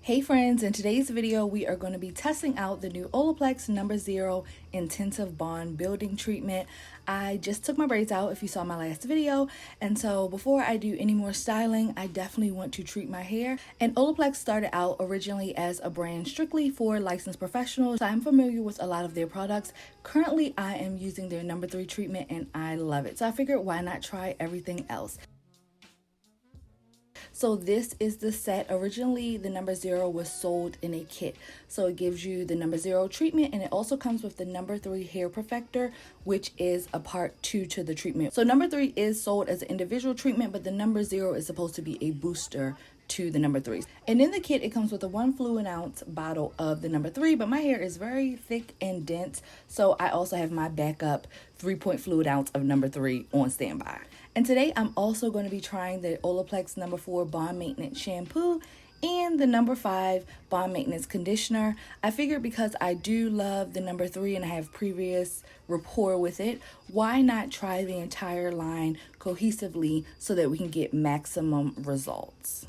Hey friends, in today's video we are going to be testing out the new Olaplex No. Intensive Bond Building Treatment. I just took my braids out if you saw my last video, and so before I do any more styling, I definitely want to treat my hair. And Olaplex started out originally as a brand strictly for licensed professionals. I'm familiar with a lot of their products. Currently I am using their No. 3 treatment and I love it. So I figured why not try everything else. So this is the set. Originally, the No. 0 was sold in a kit. So it gives you the No. 0 treatment, and it also comes with the No. 3 hair perfector, which is a part 2 to the treatment. So No. 3 is sold as an individual treatment, but the No. 0 is supposed to be a booster to the No. 3s. And in the kit, it comes with a 1 fluid ounce bottle of the No. 3, but my hair is very thick and dense, so I also have my backup 3-point fluid ounce of No. 3 on standby. And today I'm also going to be trying the Olaplex No. 4 Bond Maintenance Shampoo and the No. 5 Bond Maintenance Conditioner. I figured because I do love the No. 3 and I have previous rapport with it, why not try the entire line cohesively so that we can get maximum results.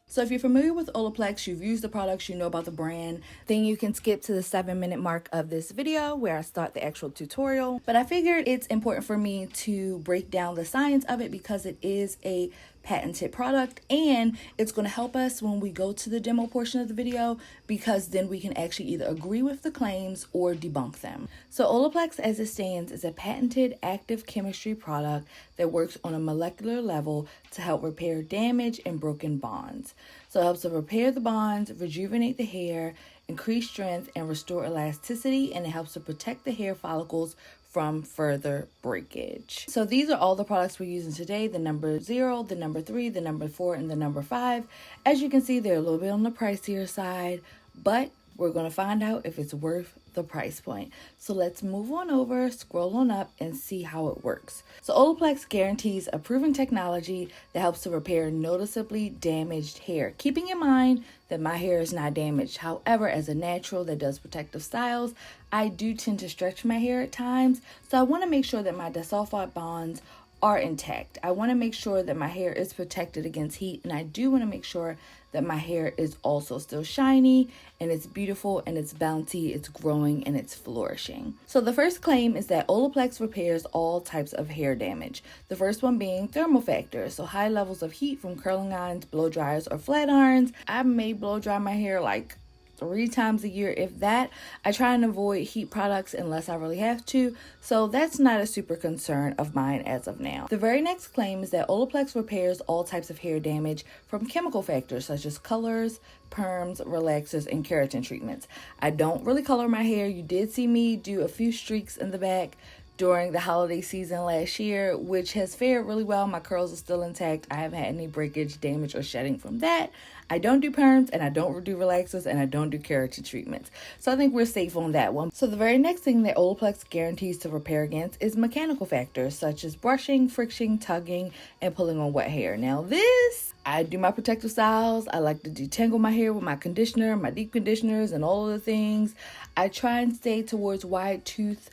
So if you're familiar with Olaplex, you've used the products, you know about the brand, then you can skip to the 7-minute mark of this video where I start the actual tutorial. But I figured it's important for me to break down the science of it because it is a patented product, and it's going to help us when we go to the demo portion of the video, because then we can actually either agree with the claims or debunk them. So Olaplex as it stands is a patented active chemistry product that works on a molecular level to help repair damage and broken bonds. So it helps to repair the bonds, rejuvenate the hair, increase strength, and restore elasticity, and it helps to protect the hair follicles from further breakage. So these are all the products we're using today: the No. 0, the No. 3, the No. 4, and the No. 5. As you can see, they're a little bit on the pricier side, but we're going to find out if it's worth the price point. So let's move on over, scroll on up, and see how it works. So Olaplex guarantees a proven technology that helps to repair noticeably damaged hair. Keeping in mind that my hair is not damaged. However, as a natural that does protective styles, I do tend to stretch my hair at times. So I want to make sure that my disulfide bonds are intact. I want to make sure that my hair is protected against heat, and I do want to make sure that my hair is also still shiny and it's beautiful and it's bouncy, it's growing, and it's flourishing. So the first claim is that Olaplex repairs all types of hair damage. The first one being thermal factors, so high levels of heat from curling irons, blow dryers, or flat irons. I may blow dry my hair like 3 times a year, if that. I try and avoid heat products unless I really have to, so that's not a super concern of mine as of now. The very next claim is that Olaplex repairs all types of hair damage from chemical factors such as colors, perms, relaxers, and keratin treatments. I don't really color my hair. You did see me do a few streaks in the back during the holiday season last year, which has fared really well. My curls are still intact. I haven't had any breakage, damage, or shedding from that. I don't do perms, and I don't do relaxers, and I don't do keratin treatments. So I think we're safe on that one. So the very next thing that Olaplex guarantees to repair against is mechanical factors such as brushing, friction, tugging, and pulling on wet hair. Now this, I do my protective styles. I like to detangle my hair with my conditioner, my deep conditioners, and all of the things. I try and stay towards wide tooth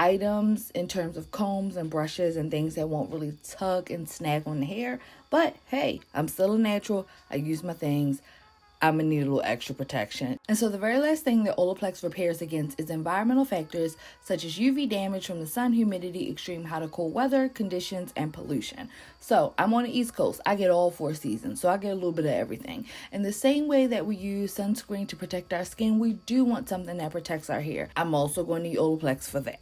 items in terms of combs and brushes and things that won't really tug and snag on the hair. But hey, I'm still a natural. I use my things. I'm gonna need a little extra protection. And so the very last thing that Olaplex repairs against is environmental factors such as UV damage from the sun, humidity, extreme hot or cold weather conditions, and pollution. So I'm on the East Coast. I get all 4 seasons, so I get a little bit of everything. And the same way that we use sunscreen to protect our skin, we do want something that protects our hair. I'm also going to need Olaplex for that.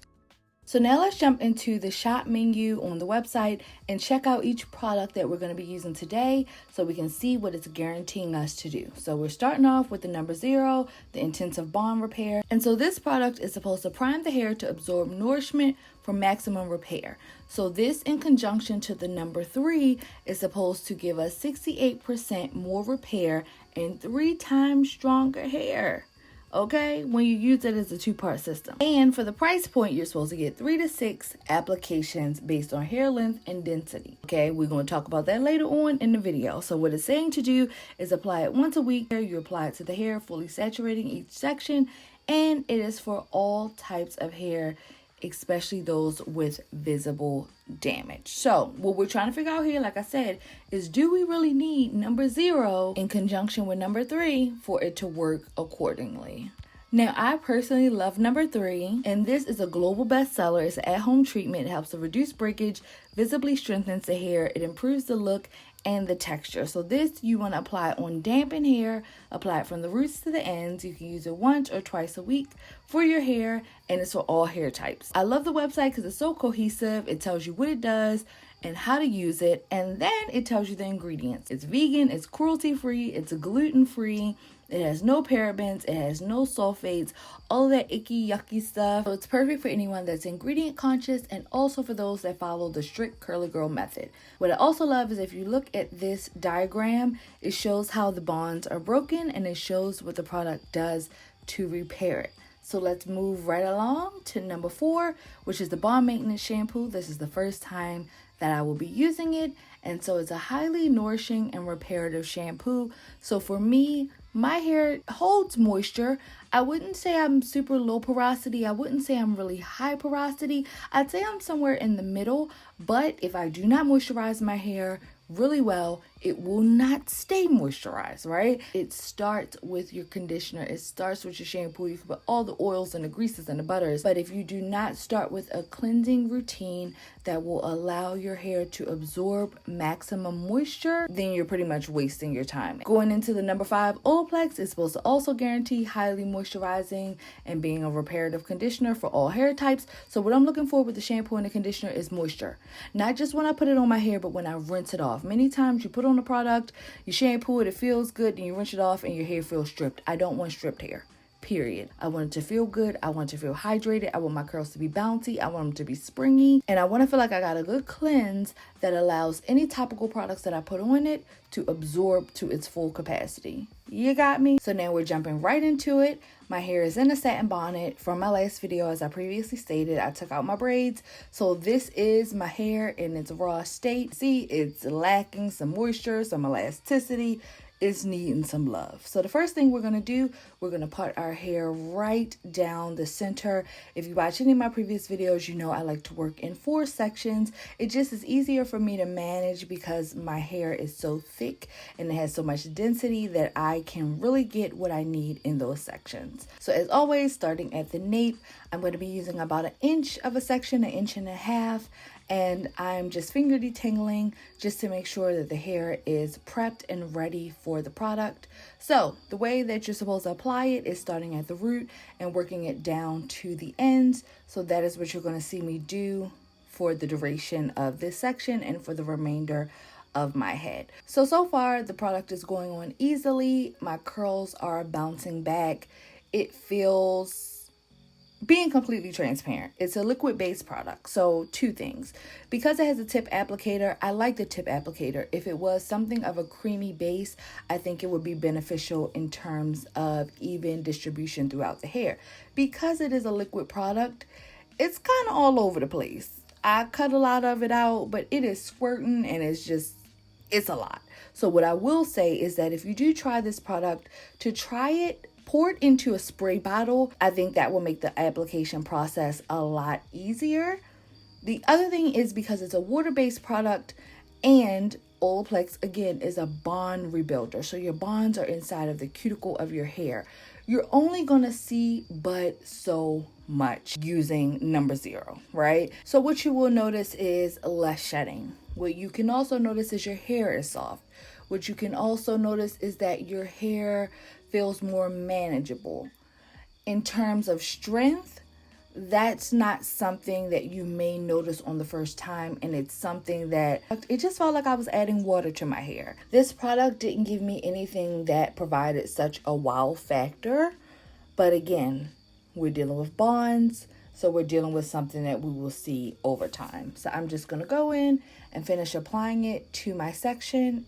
So now let's jump into the shop menu on the website and check out each product that we're going to be using today so we can see what it's guaranteeing us to do. So we're starting off with the No. 0, the Intensive Bond Repair. And so this product is supposed to prime the hair to absorb nourishment for maximum repair. So this, in conjunction to the No. 3, is supposed to give us 68% more repair and 3 times stronger hair. Okay, when you use it as a 2-part system. And for the price point, you're supposed to get 3 to 6 applications based on hair length and density. Okay, we're going to talk about that later on in the video. So what it's saying to do is apply it once a week. You apply it to the hair, fully saturating each section, and it is for all types of hair especially those with visible damage. So what we're trying to figure out here, like I said, is do we really need number 0 in conjunction with number 3 for it to work accordingly? Now, I personally love number 3, and this is a global bestseller. It's an at-home treatment. It helps to reduce breakage, visibly strengthens the hair, it improves the look and the texture. So this you want to apply on dampened hair, apply it from the roots to the ends. You can use it once or twice a week for your hair, and it's for all hair types. I love the website because it's so cohesive. It tells you what it does and how to use it, and then it tells you the ingredients. It's vegan, it's cruelty-free, it's gluten-free, it has no parabens, it has no sulfates, all that icky, yucky stuff. So it's perfect for anyone that's ingredient conscious and also for those that follow the strict curly girl method. What I also love is if you look at this diagram, it shows how the bonds are broken and it shows what the product does to repair it. So let's move right along to number 4, which is the bond maintenance shampoo. This is the first time that I will be using it, and so it's a highly nourishing and reparative shampoo. So for me, my hair holds moisture. I wouldn't say I'm super low porosity. I wouldn't say I'm really high porosity. I'd say I'm somewhere in the middle, but if I do not moisturize my hair really well, it will not stay moisturized, right? It starts with your conditioner. It starts with your shampoo. You can put all the oils and the greases and the butters. But if you do not start with a cleansing routine that will allow your hair to absorb maximum moisture, then you're pretty much wasting your time. Going into the number 5, Olaplex is supposed to also guarantee highly moisturizing and being a reparative conditioner for all hair types. So what I'm looking for with the shampoo and the conditioner is moisture. Not just when I put it on my hair, but when I rinse it off. Many times you put on the product, you shampoo it, it feels good, and you rinse it off and your hair feels stripped. I don't want stripped hair, period. I want it to feel good. I want it to feel hydrated. I want my curls to be bouncy. I want them to be springy. And I want to feel like I got a good cleanse that allows any topical products that I put on it to absorb to its full capacity. You got me? So now we're jumping right into it. My hair is in a satin bonnet. From my last video, as I previously stated, I took out my braids. So this is my hair in its raw state. See, it's lacking some moisture, some elasticity. It's needing some love. So the first thing we're going to do, we're going to part our hair right down the center. If you watch any of my previous videos, you know I like to work in 4 sections. It just is easier for me to manage because my hair is so thick and it has so much density that I can really get what I need in those sections. So as always, starting at the nape, I'm going to be using about 1 inch of a section, 1.5 inches. And I'm just finger detangling just to make sure that the hair is prepped and ready for the product. So the way that you're supposed to apply it is starting at the root and working it down to the ends. So that is what you're going to see me do for the duration of this section and for the remainder of my head. So far the product is going on easily. My curls are bouncing back. It feels, being completely transparent, it's a liquid-based product. So 2 things. Because it has a tip applicator, I like the tip applicator. If it was something of a creamy base, I think it would be beneficial in terms of even distribution throughout the hair. Because it is a liquid product, it's kind of all over the place. I cut a lot of it out, but it is squirting and it's a lot. So what I will say is that if you do try this product, to try it, pour it into a spray bottle. I think that will make the application process a lot easier. The other thing is because it's a water-based product and Olaplex, again, is a bond rebuilder. So your bonds are inside of the cuticle of your hair. You're only going to see but so much using number 0, right? So what you will notice is less shedding. What you can also notice is your hair is soft. What you can also notice is that your hair feels more manageable. In terms of strength, that's not something that you may notice on the first time, and it's something that it just felt like I was adding water to my hair. This product didn't give me anything that provided such a wow factor, but again, we're dealing with bonds, so we're dealing with something that we will see over time. So I'm just going to go in and finish applying it to my section.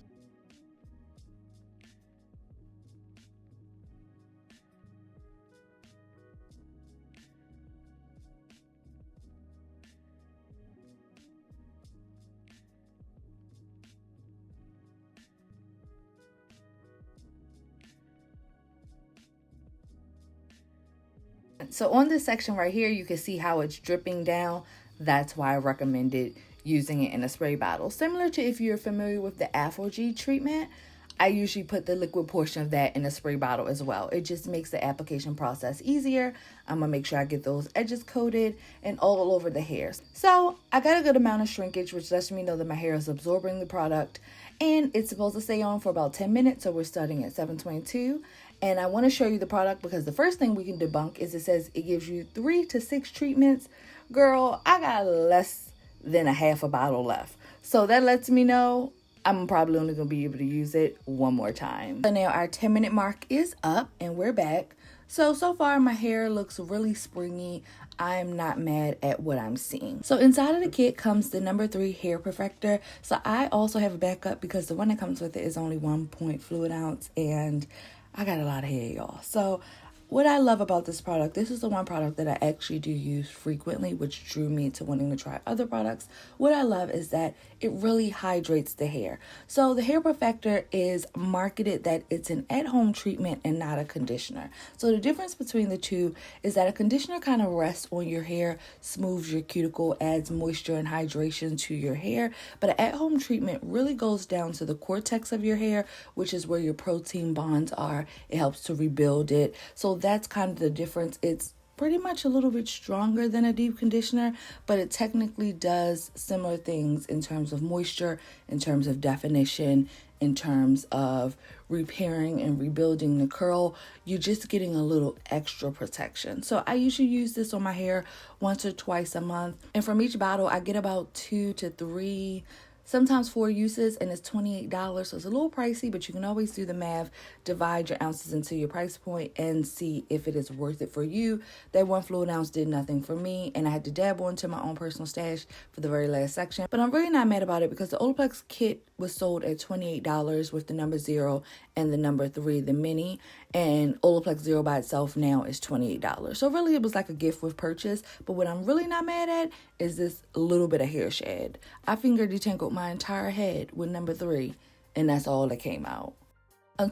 So on this section right here, you can see how it's dripping down. That's why I recommended using it in a spray bottle. Similar to if you're familiar with the Afro-G treatment, I usually put the liquid portion of that in a spray bottle as well. It just makes the application process easier. I'm gonna make sure I get those edges coated and all over the hair. So I got a good amount of shrinkage, which lets me know that my hair is absorbing the product, and it's supposed to stay on for about 10 minutes. So we're starting at 7:22. And I want to show you the product because the first thing we can debunk is it says it gives you 3 to 6 treatments. Girl, I got less than a half a bottle left. So that lets me know I'm probably only going to be able to use it one more time. So now our 10-minute mark is up and we're back. So far my hair looks really springy. I'm not mad at what I'm seeing. So inside of the kit comes the number 3 hair perfector. So I also have a backup because the one that comes with it is only 1 fluid ounce and I got a lot of hair, y'all. So what I love about this product, this is the one product that I actually do use frequently, which drew me to wanting to try other products. What I love is that it really hydrates the hair. So the hair perfector is marketed that it's an at-home treatment and not a conditioner. So the difference between the two is that a conditioner kind of rests on your hair, smooths your cuticle, adds moisture and hydration to your hair. But an at-home treatment really goes down to the cortex of your hair, which is where your protein bonds are. It helps to rebuild it. So that's kind of the difference. It's pretty much a little bit stronger than a deep conditioner, but it technically does similar things in terms of moisture, in terms of definition, in terms of repairing and rebuilding the curl. You're just getting a little extra protection. So I usually use this on my hair once or twice a month. And from each bottle, I get about 2 to 3, sometimes 4 uses, and it's $28. So it's a little pricey, but you can always do the math, divide your ounces into your price point and see if it is worth it for you. That 1 fluid ounce did nothing for me, and I had to dabble into my own personal stash for the very last section. But I'm really not mad about it because the Olaplex kit was sold at $28 with the number 0 and the number 3, the mini, and Olaplex 0 by itself now is $28. So really it was like a gift with purchase. But what I'm really not mad at is this little bit of hair shed. I finger detangled my entire head with number 3, and that's all that came out.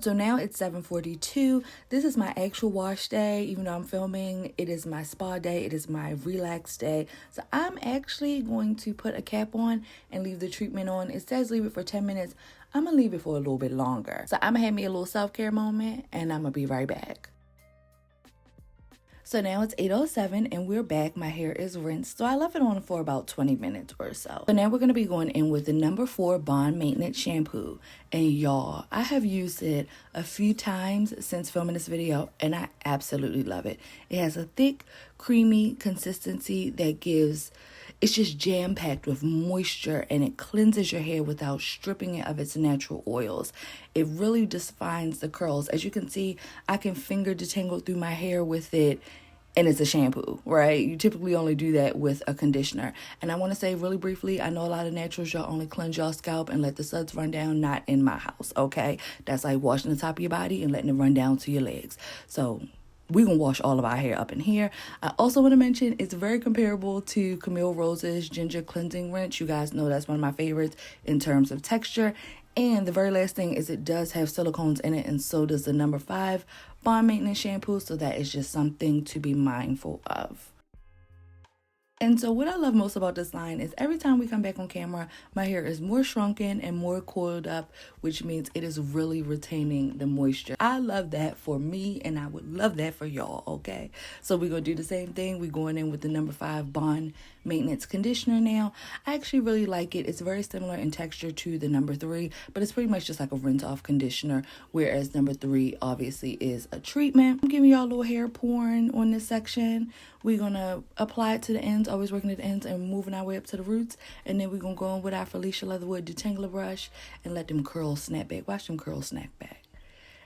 So now it's 7:42. This is my actual wash day. Even though I'm filming, it is my spa day. It is my relax day. So I'm actually going to put a cap on and leave the treatment on. It says leave it for 10 minutes. I'm going to leave it for a little bit longer. So I'm going to have me a little self-care moment, and I'm going to be right back. So now it's 8:07 and we're back. My hair is rinsed. So I left it on for about 20 minutes or so. So now we're going to be going in with the number 4 Bond Maintenance Shampoo. And y'all, I have used it a few times since filming this video and I absolutely love it. It has a thick, creamy consistency that gives, it's just jam-packed with moisture and it cleanses your hair without stripping it of its natural oils. It really defines the curls. As you can see, I can finger detangle through my hair with it, and it's a shampoo, right? You typically only do that with a conditioner. And I want to say really briefly, I know a lot of naturals, y'all only cleanse y'all scalp and let the suds run down. Not in my house, okay? That's like washing the top of your body and letting it run down to your legs. So we're going to wash all of our hair up in here. I also want to mention it's very comparable to Camille Rose's Ginger Cleansing Rinse. You guys know that's one of my favorites in terms of texture. And the very last thing is it does have silicones in it, and so does the number 5 Bond Maintenance Shampoo. So that is just something to be mindful of. And so what I love most about this line is every time we come back on camera, my hair is more shrunken and more coiled up, which means it is really retaining the moisture. I love that for me, and I would love that for y'all, okay? So we're going to do the same thing. We're going in with the number 5 Bond Maintenance Conditioner now. I actually really like it. It's very similar in texture to the number 3, but it's pretty much just like a rinse-off conditioner, whereas number 3 obviously is a treatment. I'm giving y'all a little hair porn on this section. We're going to apply it to the ends, always working at the ends and moving our way up to the roots. And then we're going to go in with our Felicia Leatherwood detangler brush and let them curls snap back. Watch them curls snap back.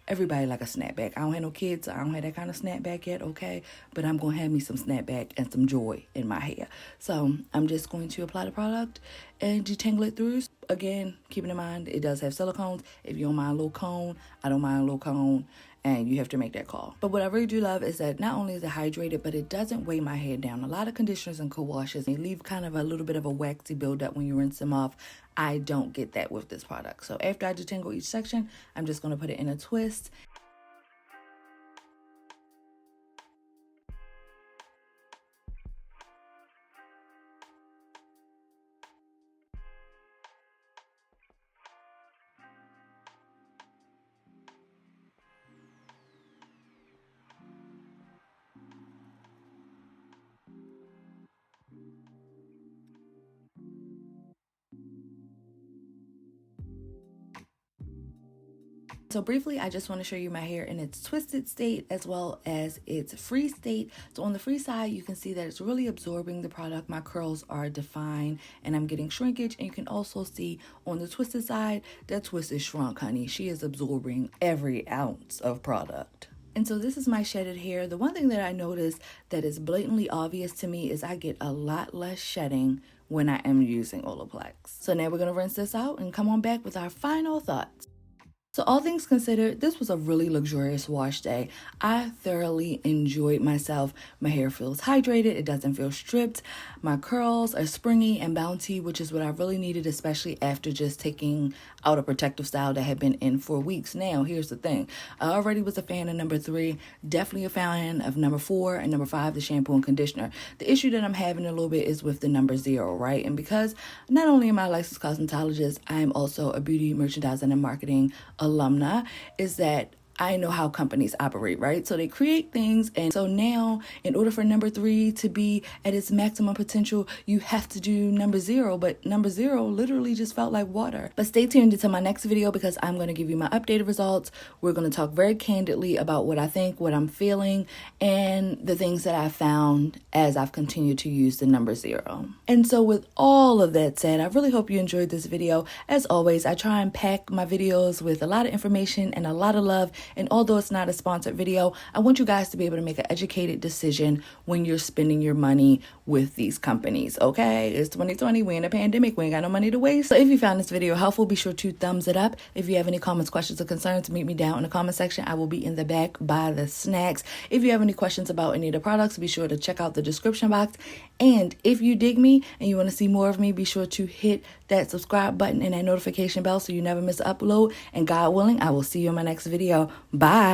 Everybody like a snapback. I don't have no kids, so I don't have that kind of snapback yet, okay? But I'm going to have me some snapback and some joy in my hair. So I'm just going to apply the product and detangle it through. Again, keeping in mind, it does have silicones. If you don't mind a little cone, I don't mind a little cone. And you have to make that call. But what I really do love is that not only is it hydrated, but it doesn't weigh my hair down. A lot of conditioners and co-washes, they leave kind of a little bit of a waxy buildup when you rinse them off. I don't get that with this product. So after I detangle each section, I'm just going to put it in a twist. So briefly, I just want to show you my hair in its twisted state as well as its free state. So on the free side, you can see that it's really absorbing the product. My curls are defined and I'm getting shrinkage. And you can also see on the twisted side, that twist is shrunk, honey. She is absorbing every ounce of product. And so this is my shedded hair. The one thing that I noticed that is blatantly obvious to me is I get a lot less shedding when I am using Olaplex. So now we're going to rinse this out and come on back with our final thoughts. So all things considered, this was a really luxurious wash day. I thoroughly enjoyed myself. My hair feels hydrated. It doesn't feel stripped. My curls are springy and bouncy, which is what I really needed, especially after just taking out a protective style that had been in for weeks. Now, here's the thing. I already was a fan of number 3, definitely a fan of number 4 and number 5, the shampoo and conditioner. The issue that I'm having a little bit is with the number 0, right? And because not only am I a licensed cosmetologist, I am also a beauty merchandising and marketing alumna, is that I know how companies operate, right? So they create things, and so now in order for number 3 to be at its maximum potential, you have to do number 0, but number 0 literally just felt like water. But stay tuned until my next video because I'm going to give you my updated results. We're going to talk very candidly about what I think, what I'm feeling, and the things that I found as I've continued to use the number 0. And so with all of that said, I really hope you enjoyed this video. As always, I try and pack my videos with a lot of information and a lot of love. And although it's not a sponsored video, I want you guys to be able to make an educated decision when you're spending your money with these companies, okay? It's 2020, we're in a pandemic, we ain't got no money to waste. So if you found this video helpful, be sure to thumbs it up. If you have any comments, questions, or concerns, meet me down in the comment section. I will be in the back by the snacks. If you have any questions about any of the products, be sure to check out the description box. And if you dig me and you want to see more of me, be sure to hit that subscribe button and that notification bell so you never miss an upload. And God willing, I will see you in my next video. Bye.